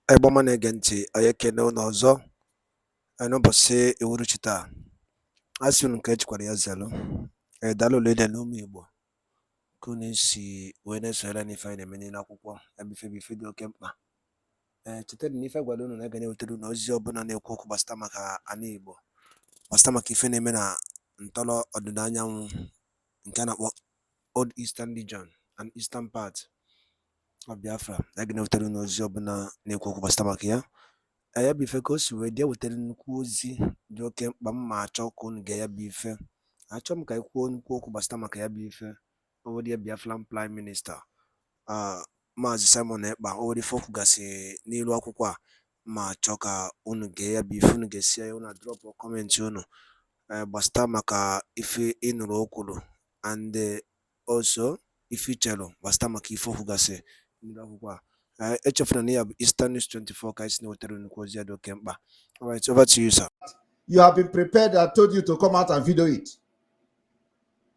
Egboma na-ege ntị, anyị ekene unu ọzọ n'ụbọchị uhuruchi taa. Asị unu nke ejikwara ya zelu. Daalụ ole na ụmụ Igbo ka unu si wee na-esonyere n'ife anyị na-eme n'ile akwụkwọ ebife dị oke mkpa. Chetara na ife gwara unu na-aga na-ewetara unu ozi ọbụla na-ekwu okwu gbasata maka ana Igbo, gbasata maka ife na-eme na ntọrọ ọdịda anyanwụ nke a na-akpọ Old Eastern Region and Eastern part of Biafra. Na-aga na-ewetara unu ozi ọbụla na-ekwu okwu gbasata maka ya. Ya bụ ife ka o si wee dị ewetara nnukwu ozi dị oke mkpa ma achọ ka unu ga ya bụ ife. Achọ m ka anyị kwuo nnukwu okwu gbasata maka ya bụ ife. Oweri Biafran Prime Minister Maazị Simon Ekpa, oweri ife okwu gasị n'ilu akwụkwọ a ma achọ ka unu ga ya bụ ife. Unu ga-esi ya unu drop kọmentị unu gbasata maka ife ịnụrụ okwuru and also ife ichelụ gbasata maka ife okwu gasị n'ilu akwụkwọ a. Echefuna na ya bụ Eastern News 24 ka anyị si na-wetara nnukwu ozi ya dị oke mkpa. All right, over to you, sir. You have been prepared. I told you to come out and video it.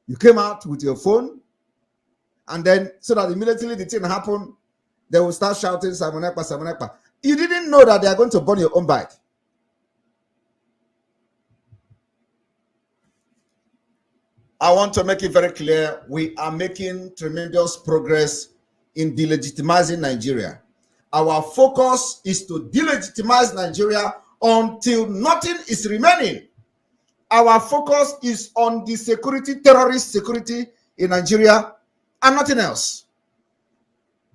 You came out with your phone, and then so that immediately the thing happened, they will start shouting, Simon Ekpa, Simon Ekpa. You didn't know that they are going to burn your own bike. I want to make it very clear, we are making tremendous progress in delegitimizing Nigeria. Our focus is to delegitimize Nigeria until nothing is remaining. Our focus is on the security, terrorist security in Nigeria and nothing else.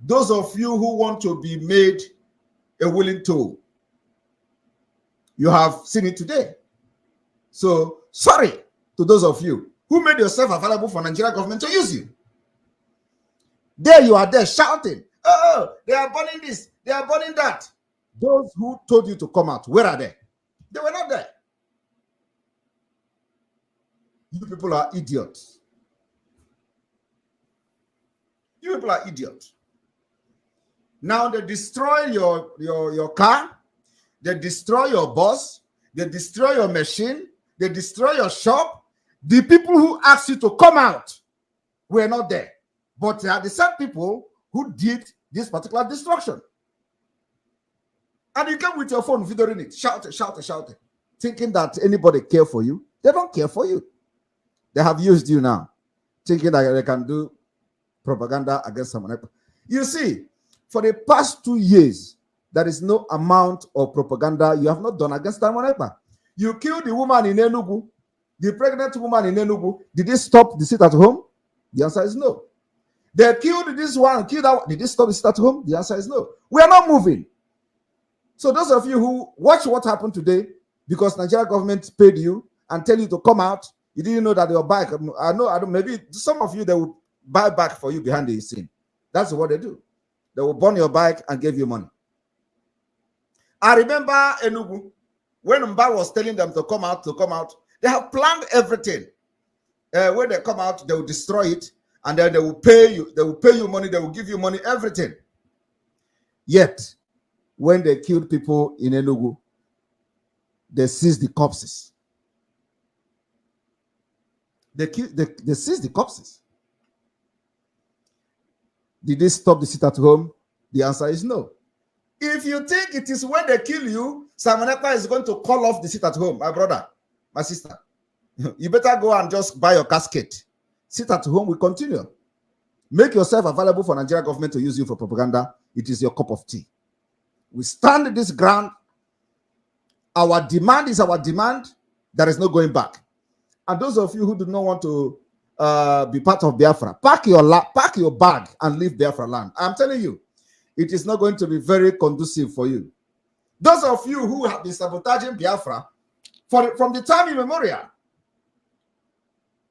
Those of you who want to be made a willing tool, you have seen it today. So sorry to those of you who made yourself available for Nigeria government to use you. There you are there shouting, oh, they are burning this, they are burning that. Those who told you to come out, where are they? They were not there. You people are idiots. You people are idiots. Now they destroy your car, they destroy your bus, they destroy your machine, they destroy your shop. The people who asked you to come out were not there. But they are the same people who did this particular destruction. And you came with your phone videoing it, shouting, thinking that anybody care for you. They don't care for you. They have used you now, thinking that they can do propaganda against someone else. You see, for the past 2 years, there is no amount of propaganda you have not done against someone else. You killed the woman in Enugu, the pregnant woman in Enugu. Did they stop the sit at home? The answer is no. They killed this one, killed that one. Did they stop the sit at home? The answer is no. We are not moving. So those of you who watch what happened today, because Nigeria government paid you and tell you to come out, you didn't know that your bike, I know, maybe some of you, they will buy back for you behind the scene. That's what they do. They will burn your bike and give you money. I remember Enugu, when Mba was telling them to come out, they have planned everything. When they come out, they will destroy it, and then they will pay you. They will pay you money. They will give you money, everything. Yet, when they killed people in Enugu, they seized the corpses. They seized the corpses. Did they stop the sit at home? The answer is no. If you think it is when they kill you, Simon Ekpa is going to call off the sit at home, my brother, my sister, you better go and just buy your casket. Sit at home, we continue. Make yourself available for Nigeria government to use you for propaganda. It is your cup of tea. We stand this ground. Our demand is our demand. There is no going back. And those of you who do not want to be part of Biafra, pack your bag and leave Biafra land. I'm telling you, it is not going to be very conducive for you. Those of you who have been sabotaging Biafra from the time immemorial,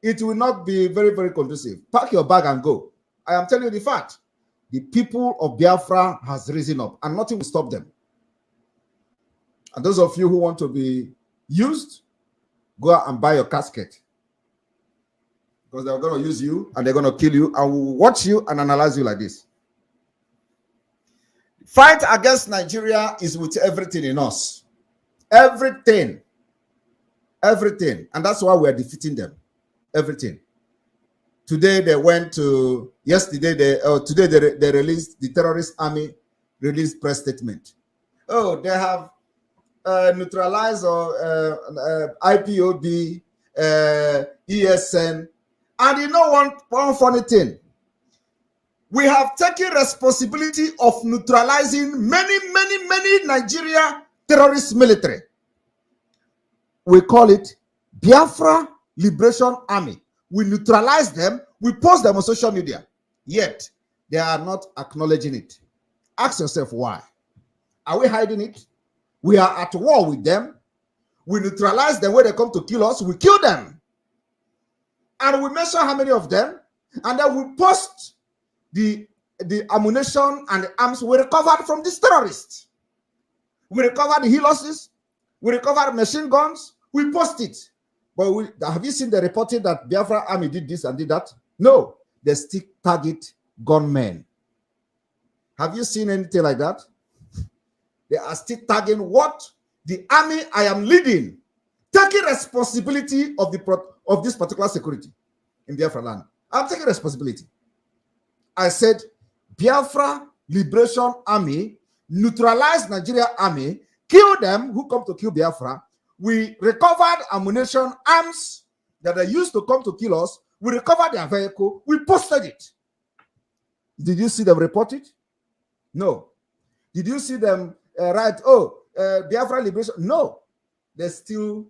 it will not be very, very conducive. Pack your bag and go. I am telling you the fact. The people of Biafra has risen up and nothing will stop them. And those of you who want to be used, go out and buy your casket. Because they're going to use you and they're going to kill you and will watch you and analyze you like this. Fight against Nigeria is with everything in us. Everything. Everything. And that's why we are defeating them. Everything. Today they went to, yesterday, today they released, the terrorist army released press statement. oh, they have neutralized or IPOB, ESN. And you know one funny thing? We have taken responsibility of neutralizing many Nigeria terrorist military. We call it Biafra Liberation Army. We neutralize them. We post them on social media. Yet, they are not acknowledging it. Ask yourself why. Are we hiding it? We are at war with them. We neutralize them when they come to kill us. We kill them. And we measure how many of them. And then we post the ammunition and the arms we recovered from these terrorists. We recovered the helices. We recovered machine guns. We post it. But have you seen the reporting that Biafra army did this and did that? No. They still target gunmen. Have you seen anything like that? They are still targeting what? The army I am leading, taking responsibility of this particular security in Biafra land. I'm taking responsibility. I said, Biafra Liberation Army, neutralize Nigeria army, kill them who come to kill Biafra. We recovered ammunition, arms that they used to come to kill us. We recovered their vehicle. We posted it. Did you see them report it? No. Did you see them write, Biafra Liberation? No. They still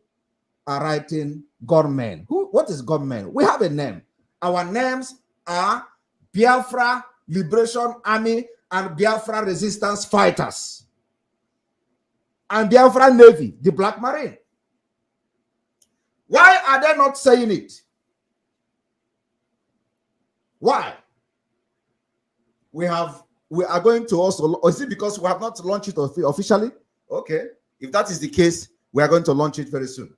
are writing gunmen. What is gunmen? We have a name. Our names are Biafra Liberation Army and Biafra Resistance Fighters. And Biafra Navy, the Black Marine. Why are they not saying it? Why? We are going to also, or is it because we have not launched it officially? Okay. If that is the case, we are going to launch it very soon.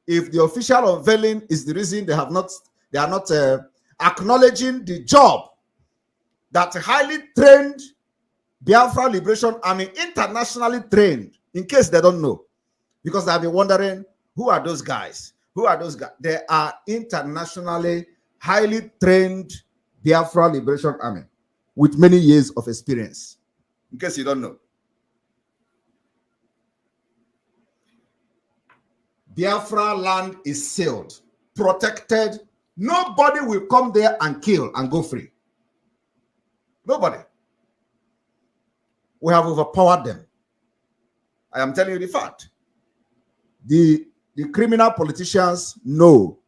If the official unveiling is the reason they are not acknowledging the job that highly trained Biafra Liberation Army, internationally trained, in case they don't know, because they'll be wondering, who are those guys? Who are those guys? They are internationally highly trained Biafra Liberation Army with many years of experience, in case you don't know. Biafra land is sealed, protected. Nobody will come there and kill and go free. Nobody. We have overpowered them. I am telling you the fact. The criminal politicians know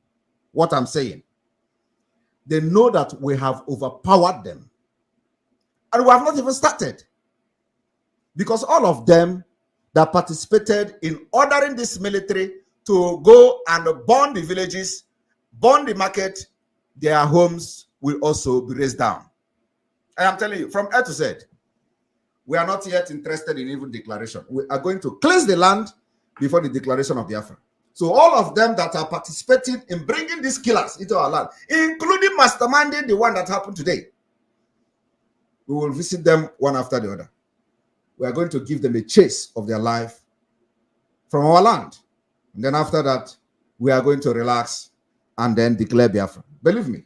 what I'm saying. They know that we have overpowered them. And we have not even started. Because all of them that participated in ordering this military to go and burn the villages, burn the market, their homes will also be razed down. I am telling you, from A to Z, we are not yet interested in even declaration. We are going to cleanse the land before the declaration of Biafra. So all of them that are participating in bringing these killers into our land, including masterminding the one that happened today, we will visit them one after the other. We are going to give them a chase of their life from our land. And then after that, we are going to relax and then declare Biafra. Believe me.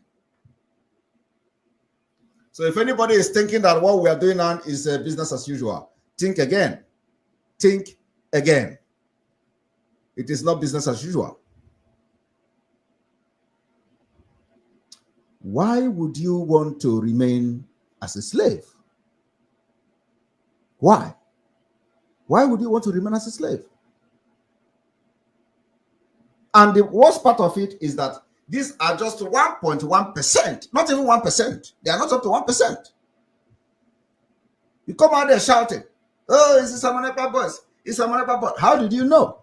So if anybody is thinking that what we are doing now is business as usual, think again. Think again. It is not business as usual. Why would you want to remain as a slave? Why? Why would you want to remain as a slave? And the worst part of it is that these are just 1.1%, not even 1%. They are not up to 1%. You come out there shouting, oh, it's a Samanepa boys. It's a Samanepa boys. How did you know?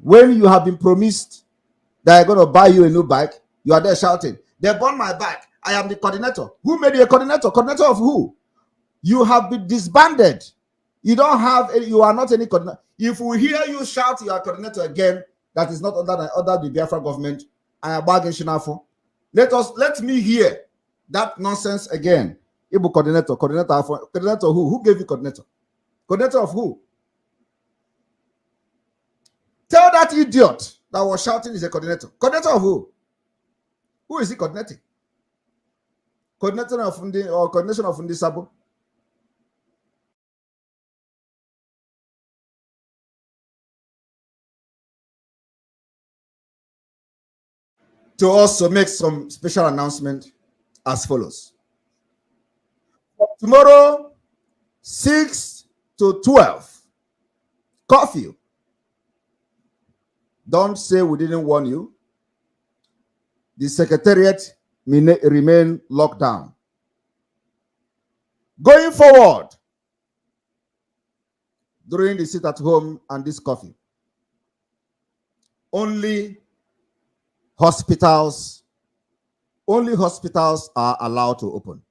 When you have been promised that they're going to buy you a new bike, you are there shouting, they bought my bike. I am the coordinator. Who made you a coordinator? Coordinator of who? You have been disbanded. You don't have any, you are not any coordinator. If we hear you shout you are coordinator again, that is not under the Biafra government, I am bargaining Shinafo. Let me hear that nonsense again. Ibu coordinator who? Who gave you coordinator? Coordinator of who? Tell that idiot that was shouting is a coordinator. Coordinator of who? Who is he coordinating? Coordinator of Fundi or coordination of Fundi Sabo? to also make some special announcement as follows. Tomorrow, 6 to 12, curfew. Don't say we didn't warn you. The secretariat may remain locked down. Going forward, during the sit at home and this curfew, only hospitals are allowed to open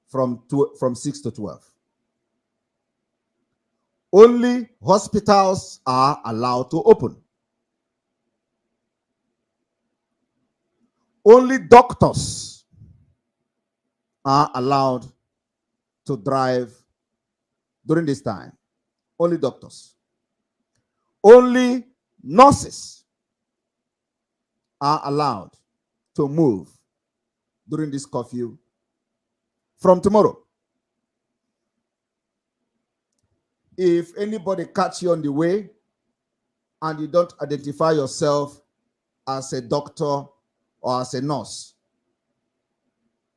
from 6 to 12. Only hospitals are allowed to open. Only doctors are allowed to drive during this time. Only doctors. Only nurses are allowed to move during this curfew from tomorrow. If anybody catch you on the way and you don't identify yourself as a doctor or as a nurse,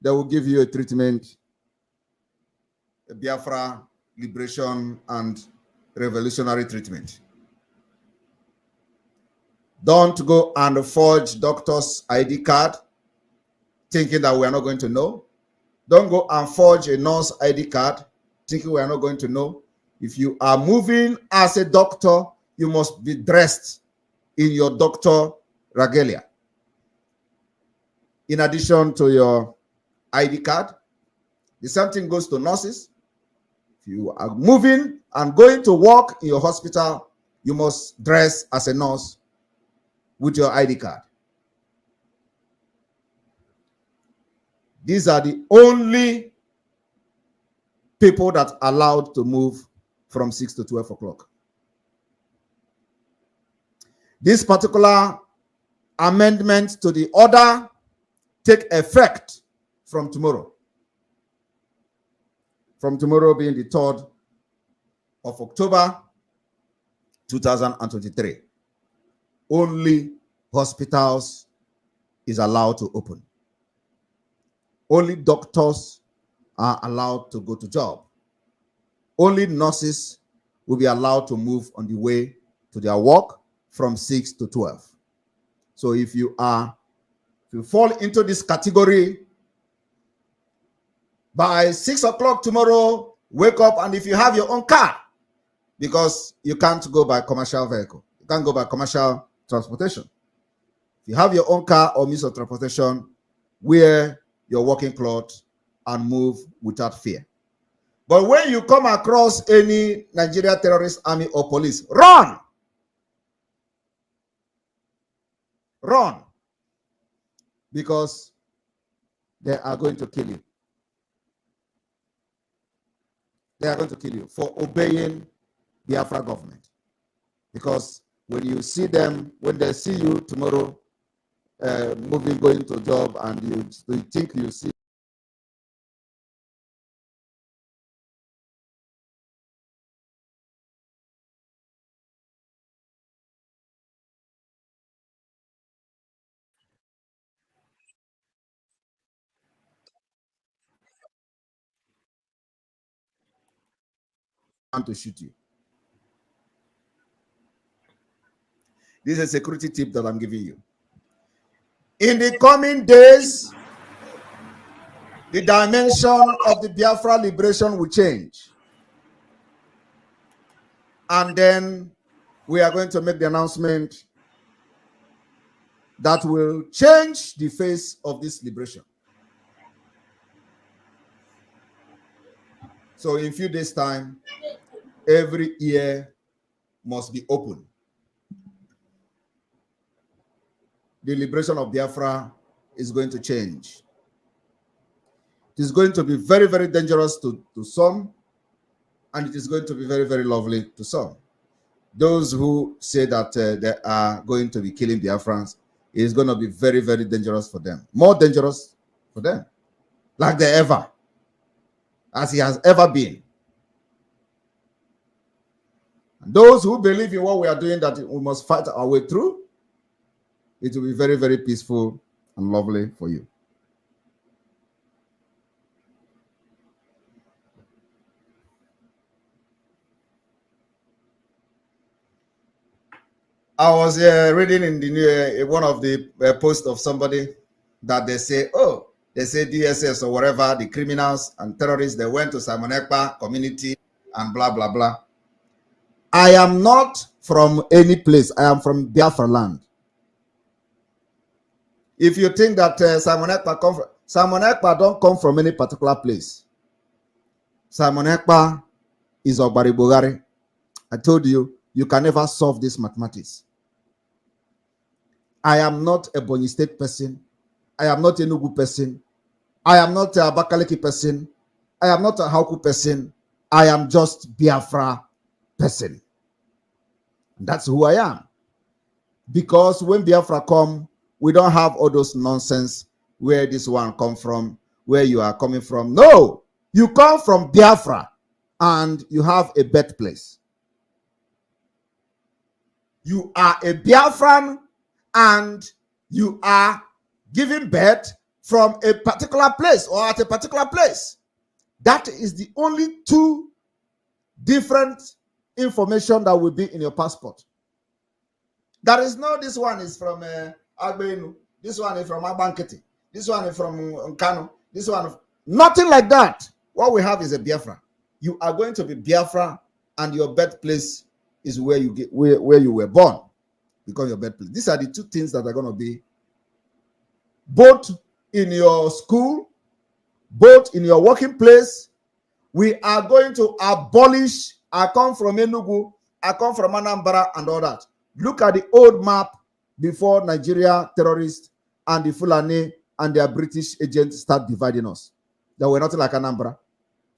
they will give you a treatment, a Biafra liberation and revolutionary treatment. Don't go and forge doctor's ID card thinking that we are not going to know. Don't go and forge a nurse ID card thinking we are not going to know. If you are moving as a doctor, you must be dressed in your doctor regalia. In addition to your ID card, the same thing goes to nurses. If you are moving and going to work in your hospital, you must dress as a nurse with your ID card. These are the only people that are allowed to move from 6 to 12 o'clock. This particular amendment to the order take effect from tomorrow. From tomorrow being the 3rd of October, 2023. Only hospitals is allowed to open. Only doctors are allowed to go to job. Only nurses will be allowed to move on the way to their work from 6 to 12. So if you fall into this category, by 6 o'clock tomorrow, wake up, and if you have your own car, because you can't go by commercial vehicle, you can't go by commercial transportation. If you have your own car or means of transportation, wear your working clothes and move without fear. But when you come across any Nigeria terrorist army or police, run! Run! Because they are going to kill you. They are going to kill you for obeying the Biafra government. Because when you see them, when they see you tomorrow, moving, going to a job, and you think you see to shoot you. This is a security tip that I'm giving you. In the coming days, the dimension of the Biafra liberation will change. And then we are going to make the announcement that will change the face of this liberation. So in a few days' time, every ear must be open. The liberation of Biafra is going to change. It is going to be very, very dangerous to some, and it is going to be very, very lovely to some. Those who say that they are going to be killing Biafrans, it is going to be very, very dangerous for them. More dangerous for them, like they ever, as he has ever been. And those who believe in what we are doing, that we must fight our way through, it will be very, very peaceful and lovely for you. I was reading in the one of the posts of somebody that they say, oh, they say DSS or whatever, the criminals and terrorists, they went to Simon Ekpa community and blah, blah, blah. I am not from any place. I am from Biafra land. If you think that Simon Ekpa don't come from any particular place. Simon Ekpa is Obaribogari. I told you, you can never solve this mathematics. I am not a Bonny State person. I am not a Nugu person. I am not a Abakaliki person. I am not a Hauku person. I am just Biafra person. That's who I am. Because when Biafra come, we don't have all those nonsense where this one come from, where you are coming from. No, you come from Biafra and you have a birthplace. You are a Biafran and you are giving birth from a particular place or at a particular place. That is the only two different information that will be in your passport. There is no, this one is from Agbenu, this one is from Abanketi, this one is from Nkano, this one, nothing like that. What we have is a Biafra. You are going to be Biafra and your birthplace is where you get where you were born, because your birthplace. These are the two things that are going to be both in your school, both in your working place. We are going to abolish. I come from Enugu, I come from Anambra and all that. Look at the old map before Nigeria terrorists and the Fulani and their British agents start dividing us. That were nothing like Anambra.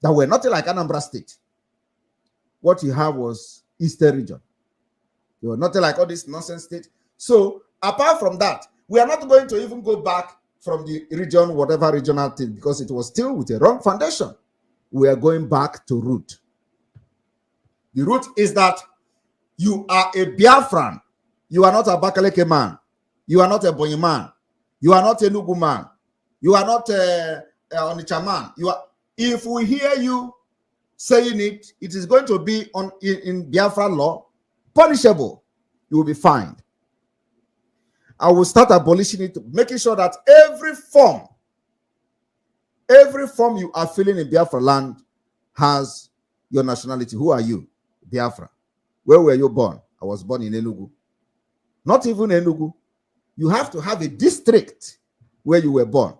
That were nothing like Anambra State. What you have was Eastern region. They were nothing like all this nonsense state. So apart from that, we are not going to even go back from the region, whatever regional thing, because it was still with a wrong foundation. We are going back to root. The root is that you are a Biafran. You are not a Bakaleke man. You are not a Bonyi man. You are not a Nugu man. You are not a Onitsha man. You are. If we hear you saying it, it is going to be in Biafra law, punishable. You will be fined. I will start abolishing it, making sure that every form you are filling in Biafra land has your nationality. Who are you? Biafra. Where were you born? I was born in Enugu. Not even Enugu. You have to have a district where you were born.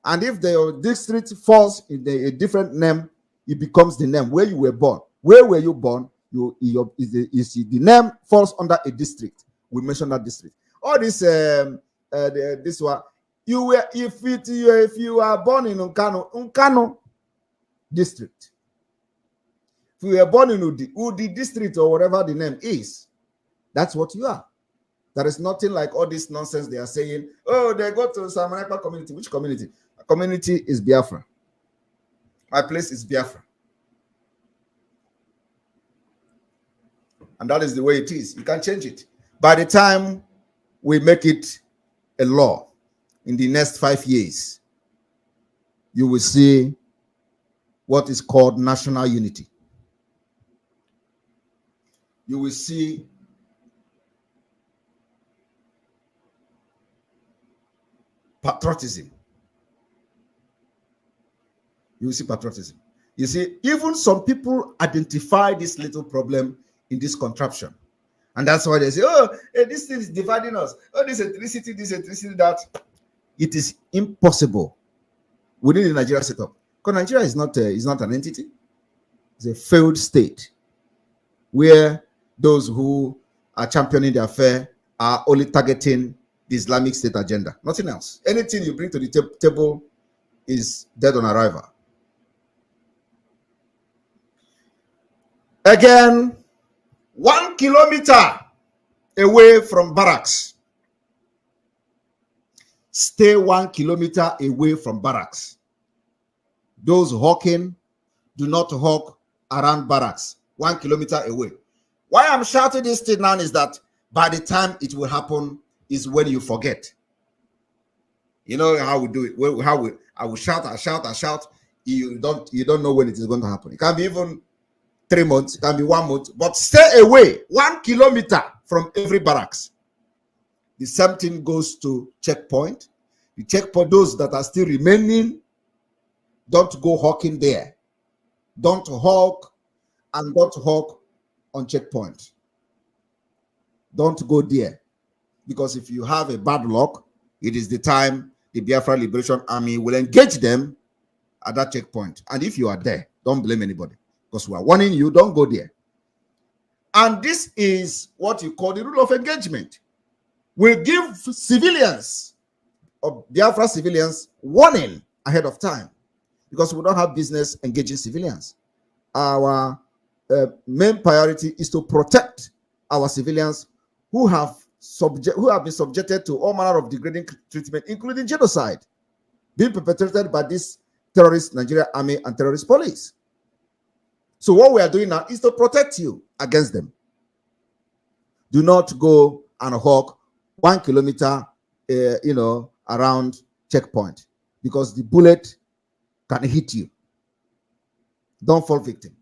And if the district falls in a different name, it becomes the name where you were born. Where were you born? The name falls under a district. We mention that district. All this this one, if you are born in Nkano district. If you were born in Udi district or whatever the name is, that's what you are. There is nothing like all this nonsense they are saying. Oh, they go to Samanapa community. Which community? A community is Biafra. My place is Biafra. And that is the way it is. You can change it. By the time we make it a law in the next 5 years, you will see what is called national unity. You will see patriotism. You will see patriotism. You see, even some people identify this little problem in this contraption. And that's why they say, oh, hey, this thing is dividing us. Oh, this electricity, that. It is impossible within the Nigeria setup. Because Nigeria is not an entity. It's a failed state where those who are championing the affair are only targeting the Islamic State agenda. Nothing else. Anything you bring to the table is dead on arrival. Again, 1 kilometer away from barracks. Stay 1 kilometer away from barracks. Those hawking, do not hawk around barracks. 1 kilometer away. Why I'm shouting this thing now is that by the time it will happen is when you forget. You know how we do it. I will shout, I shout, I shout. You don't know when it is going to happen. It can be even 3 months, it can be 1 month, but stay away 1 kilometer from every barracks. The same thing goes to checkpoint. You check for those that are still remaining. Don't go hawking there. Don't hawk and don't hawk on checkpoint. Don't go there. Because if you have a bad luck, it is the time the Biafra Liberation Army will engage them at that checkpoint. And if you are there, don't blame anybody. Because we are warning you, don't go there. And this is what you call the rule of engagement. We give civilians, or Biafra civilians, warning ahead of time. Because we don't have business engaging civilians. Our main priority is to protect our civilians who have been subjected to all manner of degrading treatment, including genocide, being perpetrated by this terrorist Nigeria army and terrorist police. So what we are doing now is to protect you against them. Do not go and hawk 1 kilometer, around checkpoint, because the bullet can hit you. Don't fall victim.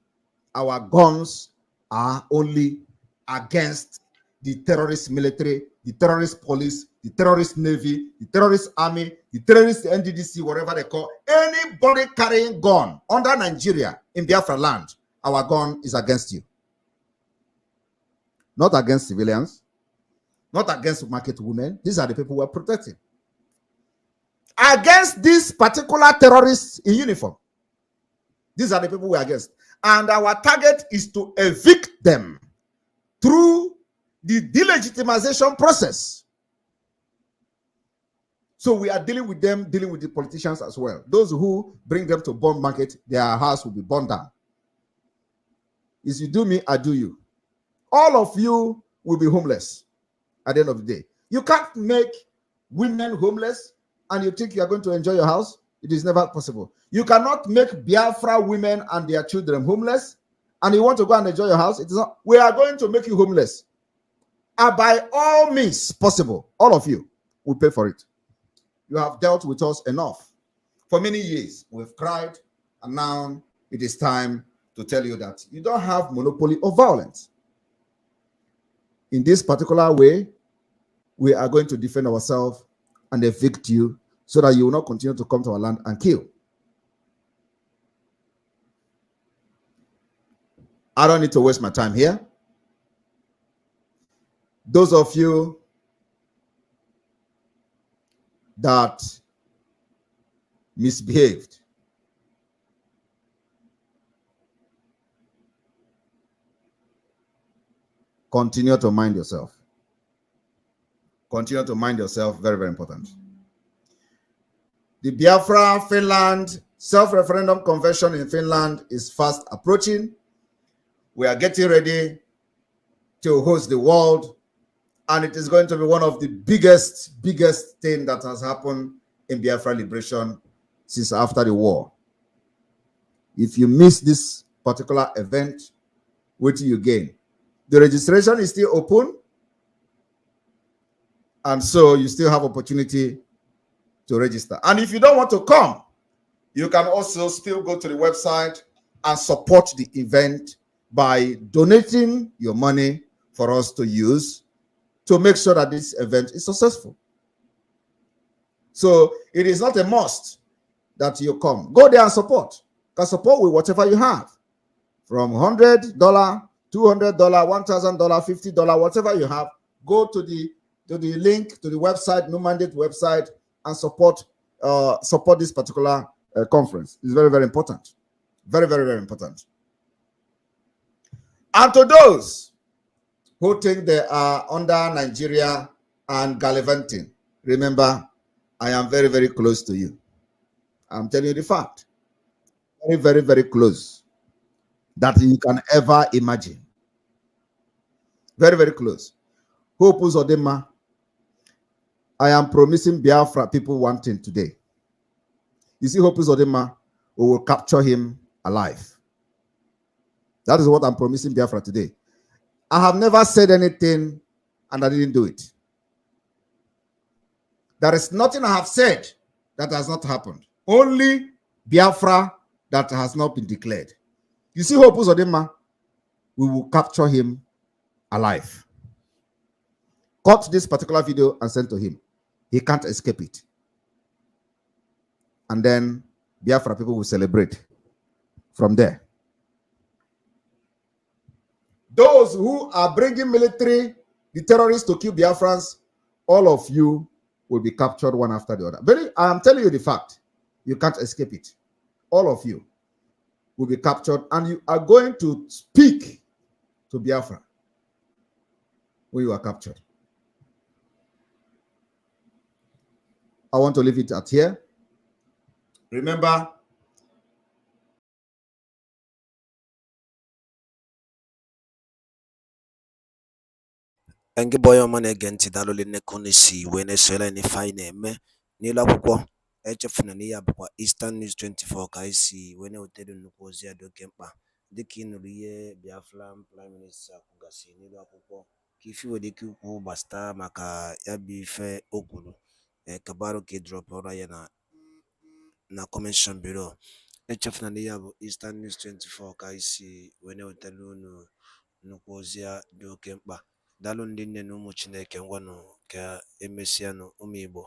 Our guns are only against the terrorist military, the terrorist police, the terrorist navy, the terrorist army, the terrorist NDDC, whatever they call. Anybody carrying gun under Nigeria in Biafra land, our gun is against you. Not against civilians, not against market women. These are the people we're protecting. Against these particular terrorists in uniform. These are the people we're against. And our target is to evict them through the delegitimization process. So we are dealing with them, dealing with the politicians as well. Those who bring them to bond market, their house will be burned down. If you do me, I do you. All of you will be homeless at the end of the day. You can't make women homeless and you think you are going to enjoy your house. It is never possible. You cannot make Biafra women and their children homeless and you want to go and enjoy your house. It is not. We are going to make you homeless. And by all means possible, all of you will pay for it. You have dealt with us enough. For many years, we've cried, and now it is time to tell you that you don't have monopoly of violence. In this particular way, we are going to defend ourselves and evict you so that you will not continue to come to our land and kill. I don't need to waste my time here. Those of you that misbehaved, continue to mind yourself. Continue to mind yourself. Very, very important. The Biafra Finland self-referendum convention in Finland is fast approaching. We are getting ready to host the world, and it is going to be one of the biggest thing that has happened in Biafra liberation since after the war. If you miss this particular event, what do you gain? The registration is still open, and so you still have opportunity to register. And if you don't want to come, you can also still go to the website and support the event by donating your money for us to use to make sure that this event is successful. So it is not a must that you come. Go there and support. You can support with whatever you have. From $100, $200, $1,000, $50, whatever you have, go to the link to the website, No Mandate website, and support this particular conference. It's very, very important. Very, very, very important. And to those who think they are under Nigeria and gallivanting, remember, I am very, very close to you. I'm telling you the fact. Very, very, very close that you can ever imagine. Very, very close. Hope Uzodema, I am promising Biafra people one thing today. You see, Hope Uzodema, we will capture him alive. That is what I'm promising Biafra today. I have never said anything and I didn't do it. There is nothing I have said that has not happened. Only Biafra that has not been declared. You see Hope Uzodinma, we will capture him alive. Cut this particular video and send to him. He can't escape it. And then Biafra people will celebrate from there. Those who are bringing military, the terrorists to kill Biafrans, all of you will be captured one after the other. I am telling you the fact. You can't escape it. All of you will be captured, and you are going to speak to Biafra when you are captured. I want to leave it at here. Remember, Enge boy ọma na-ege ntị daalụ nne ka unu si wee na-esonyere anyị n'ife anyị na-eme n'elu akwụkwọ. Echefuna na ihe bụkwa Eastern News 24 ka anyị si wee na-ewetara nnukwu ozi ya dị oke mkpa, dịka ị nụrụ ihe Biafran Prime Minister kwugasị n'elu akwụkwọ ka ife nwere ike ikwu gbasata maka ya bụ ife o kwuru. Kabarụ ka ị drọp ọrụ ya na comment below. Echefuna na ihe bụ Eastern News 24 ka anyị si wee na-ewetara unu nnukwu ozi ya dị oke mkpa. Daalụ ndị nne na ụmụ Chineke, ngwanụ ka emesịanụ ụmụ Igbo.